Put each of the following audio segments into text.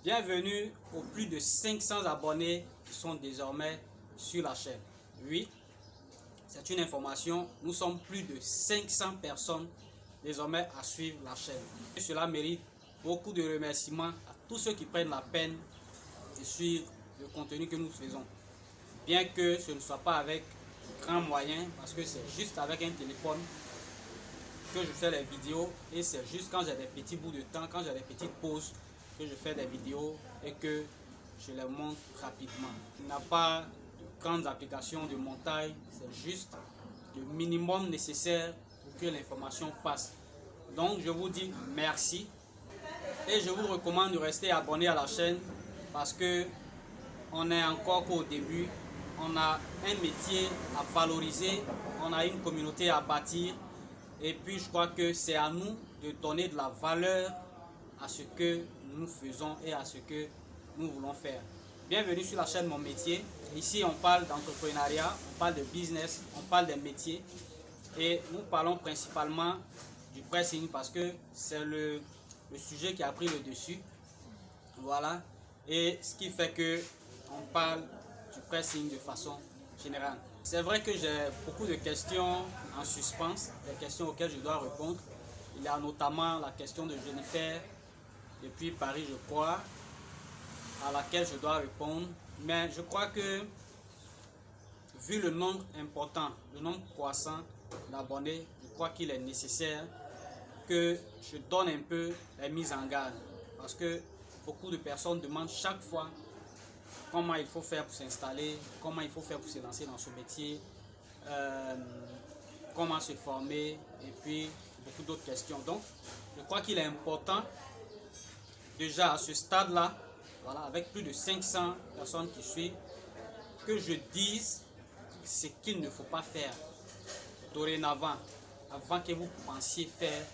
Bienvenue aux plus de 500 abonnés qui sont désormais sur la chaîne. Oui, c'est une information, nous sommes plus de 500 personnes désormais à suivre la chaîne. Et cela mérite beaucoup de remerciements à tous ceux qui prennent la peine de suivre le contenu que nous faisons. Bien que ce ne soit pas avec grands moyens, parce que c'est juste avec un téléphone que je fais les vidéos, et c'est juste quand j'ai des petits bouts de temps, quand j'ai des petites pauses, que je fais des vidéos et que je les montre rapidement. Il n'y a pas de grandes applications de montage, c'est juste le minimum nécessaire pour que l'information passe. Donc je vous dis merci et je vous recommande de rester abonné à la chaîne parce que on est encore qu'au début, on a un métier à valoriser, on a une communauté à bâtir et puis je crois que c'est à nous de donner de la valeur à ce que nous faisons et à ce que nous voulons faire. Bienvenue sur la chaîne Mon Métier. Ici on parle d'entrepreneuriat, on parle de business, on parle des métiers et nous parlons principalement du pressing parce que c'est le sujet qui a pris le dessus. Voilà, et ce qui fait que on parle du pressing de façon générale. C'est vrai que j'ai beaucoup de questions en suspens, des questions auxquelles je dois répondre. Il y a notamment la question de Jennifer depuis Paris, je crois, à laquelle je dois répondre. Mais je crois que, vu le nombre important, le nombre croissant d'abonnés, je crois qu'il est nécessaire que je donne un peu les mises en garde. Parce que beaucoup de personnes demandent chaque fois comment il faut faire pour s'installer, comment il faut faire pour se lancer dans ce métier, comment se former, et puis beaucoup d'autres questions. Donc, je crois qu'il est important, déjà à ce stade-là, voilà, avec plus de 500 personnes qui suivent, que je dise ce qu'il ne faut pas faire dorénavant, avant que vous pensiez faire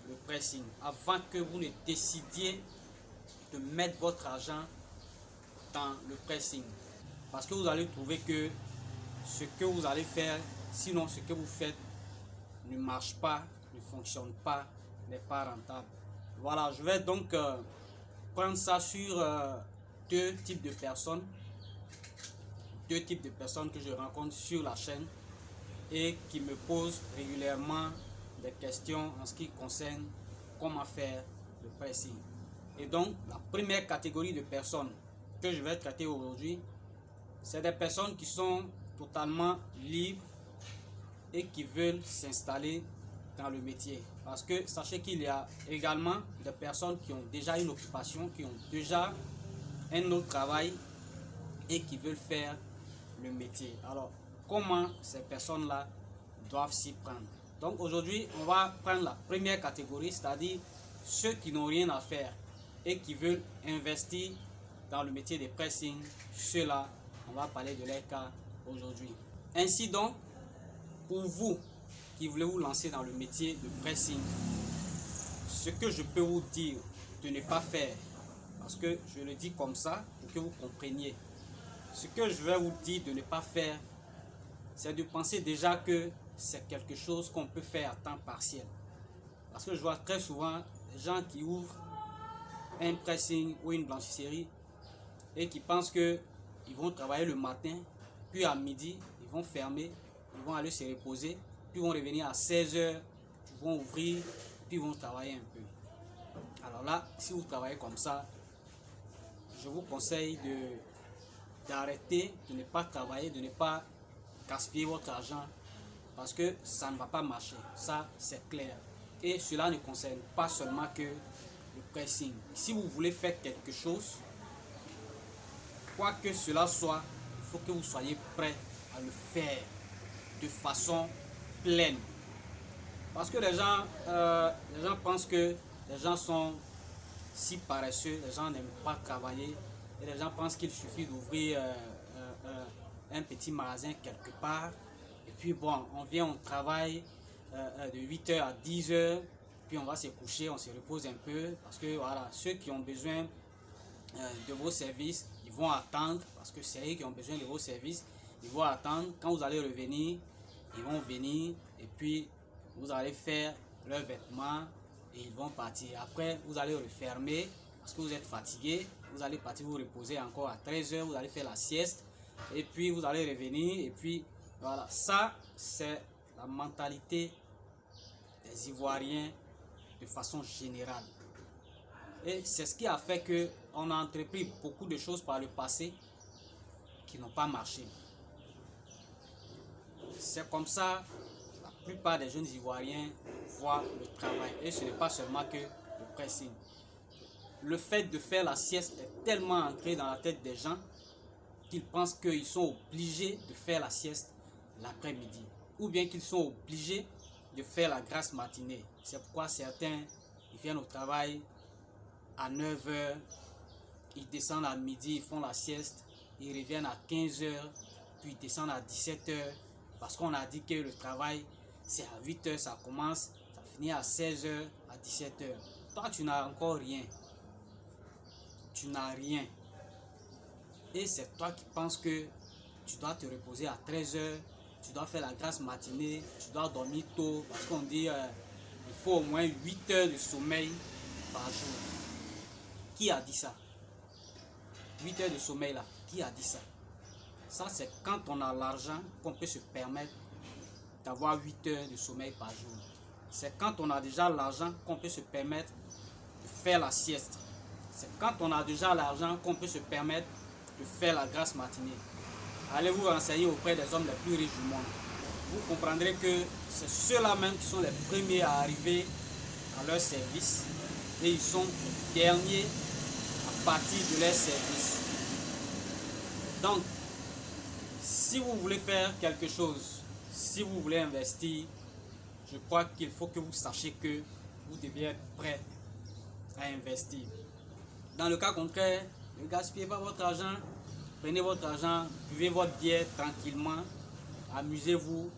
le pressing, avant que vous ne décidiez de mettre votre argent dans le pressing. Parce que vous allez trouver que ce que vous allez faire, sinon ce que vous faites ne marche pas, ne fonctionne pas, n'est pas rentable. Voilà, je vais donc prendre ça sur deux types de personnes que je rencontre sur la chaîne et qui me posent régulièrement des questions en ce qui concerne comment faire le pressing. Et donc, la première catégorie de personnes que je vais traiter aujourd'hui, c'est des personnes qui sont totalement libres et qui veulent s'installer dans le métier. Parce que sachez qu'il y a également des personnes qui ont déjà une occupation, qui ont déjà un autre travail et qui veulent faire le métier. Alors, comment ces personnes-là doivent s'y prendre? Donc aujourd'hui, on va prendre la première catégorie, c'est-à-dire ceux qui n'ont rien à faire et qui veulent investir dans le métier de pressing. Ceux-là, on va parler de leur cas aujourd'hui. Ainsi donc, pour vous qui voulez vous lancer dans le métier de pressing, ce que je peux vous dire de ne pas faire, parce que je le dis comme ça pour que vous compreniez, ce que je vais vous dire de ne pas faire, c'est de penser déjà que c'est quelque chose qu'on peut faire à temps partiel. Parce que je vois très souvent des gens qui ouvrent un pressing ou une blanchisserie et qui pensent qu'ils vont travailler le matin, puis à midi, ils vont fermer, ils vont aller se reposer, puis ils vont revenir à 16 h, ils vont ouvrir, puis ils vont travailler un peu. Alors là, si vous travaillez comme ça, je vous conseille d'arrêter, de ne pas travailler, de ne pas gaspiller votre argent, parce que ça ne va pas marcher, ça c'est clair. Et cela ne concerne pas seulement que le pressing. Si vous voulez faire quelque chose, quoi que cela soit, il faut que vous soyez prêt à le faire de façon pleine. Parce que les gens pensent que les gens sont si paresseux, les gens n'aiment pas travailler, et les gens pensent qu'il suffit d'ouvrir un petit magasin quelque part, et puis bon, on vient, on travaille de 8 h à 10 h, puis on va se coucher, on se repose un peu, parce que voilà, ceux qui ont besoin de vos services, ils vont attendre, parce que c'est eux qui ont besoin de vos services, ils vont attendre, quand vous allez revenir, ils vont venir, et puis vous allez faire leurs vêtements, et ils vont partir. Après, vous allez refermer, parce que vous êtes fatigué, vous allez partir vous reposer encore à 13 heures, vous allez faire la sieste, et puis vous allez revenir, et puis voilà. Ça, c'est la mentalité des Ivoiriens de façon générale. Et c'est ce qui a fait qu'on a entrepris beaucoup de choses par le passé qui n'ont pas marché. C'est comme ça la plupart des jeunes Ivoiriens voient le travail. Et ce n'est pas seulement que le pressing. Le fait de faire la sieste est tellement ancré dans la tête des gens qu'ils pensent qu'ils sont obligés de faire la sieste l'après-midi. Ou bien qu'ils sont obligés de faire la grasse matinée. C'est pourquoi certains ils viennent au travail à 9 h, ils descendent à midi, ils font la sieste, ils reviennent à 15 h, puis ils descendent à 17 h, parce qu'on a dit que le travail, c'est à 8 h, ça commence, ça finit à 16 h, à 17 h. Toi, tu n'as encore rien. Tu n'as rien. Et c'est toi qui penses que tu dois te reposer à 13 h, tu dois faire la grasse matinée, tu dois dormir tôt, parce qu'on dit il faut au moins 8 heures de sommeil par jour. Qui a dit ça? 8 heures de sommeil là, qui a dit ça? Ça, c'est quand on a l'argent qu'on peut se permettre d'avoir 8 heures de sommeil par jour. C'est quand on a déjà l'argent qu'on peut se permettre de faire la sieste. C'est quand on a déjà l'argent qu'on peut se permettre de faire la grasse matinée. Allez vous renseigner auprès des hommes les plus riches du monde. Vous comprendrez que c'est ceux-là même qui sont les premiers à arriver à leur service et ils sont les derniers à partir de leur service. Donc, si vous voulez faire quelque chose, si vous voulez investir, je crois qu'il faut que vous sachiez que vous devez être prêt à investir. Dans le cas contraire, ne gaspillez pas votre argent, prenez votre argent, buvez votre bière tranquillement, amusez-vous,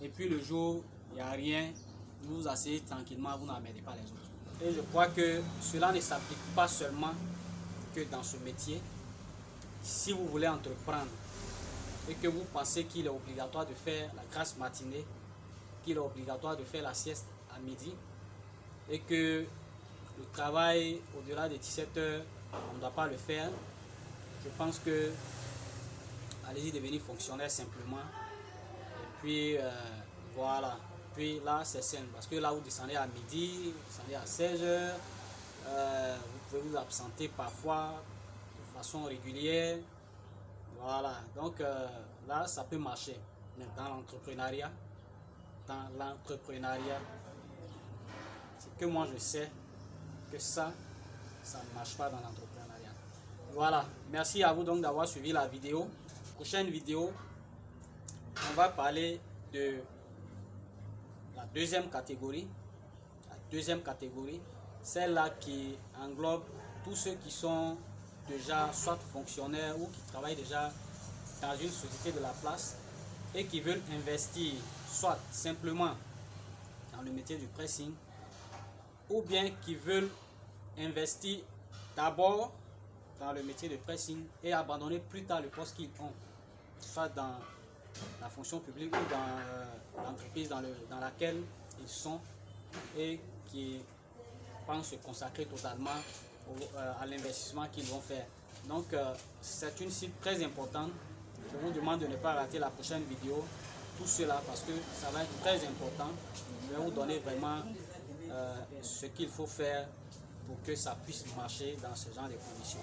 et puis le jour, il n'y a rien, vous vous asseyez tranquillement, vous n'emmerdez pas les autres. Et je crois que cela ne s'applique pas seulement que dans ce métier. Si vous voulez entreprendre et que vous pensez qu'il est obligatoire de faire la grasse matinée, qu'il est obligatoire de faire la sieste à midi, et que le travail au-delà de 17 h, on ne doit pas le faire, je pense que allez-y devenir fonctionnaire simplement. Et puis voilà. Puis là c'est sain parce que là vous descendez à midi, vous descendez à 16 h, vous pouvez vous absenter parfois de façon régulière. Voilà. Donc là ça peut marcher. Mais dans l'entrepreneuriat, c'est que moi je sais que ça ne marche pas dans l'entrepreneuriat. Voilà, merci à vous donc d'avoir suivi la vidéo. Prochaine vidéo, on va parler de la deuxième catégorie. La deuxième catégorie, celle-là qui englobe tous ceux qui sont déjà soit fonctionnaires ou qui travaillent déjà dans une société de la place et qui veulent investir soit simplement dans le métier du pressing ou bien qui veulent investir d'abord dans le métier de pressing et abandonner plus tard le poste qu'ils ont, soit dans la fonction publique ou dans l'entreprise dans laquelle ils sont et qui pensent se consacrer totalement à l'investissement qu'ils vont faire. Donc c'est une cible très importante. Je vous demande de ne pas rater la prochaine vidéo, tout cela parce que ça va être très important. Je vais vous donner vraiment ce qu'il faut faire pour que ça puisse marcher dans ce genre de conditions.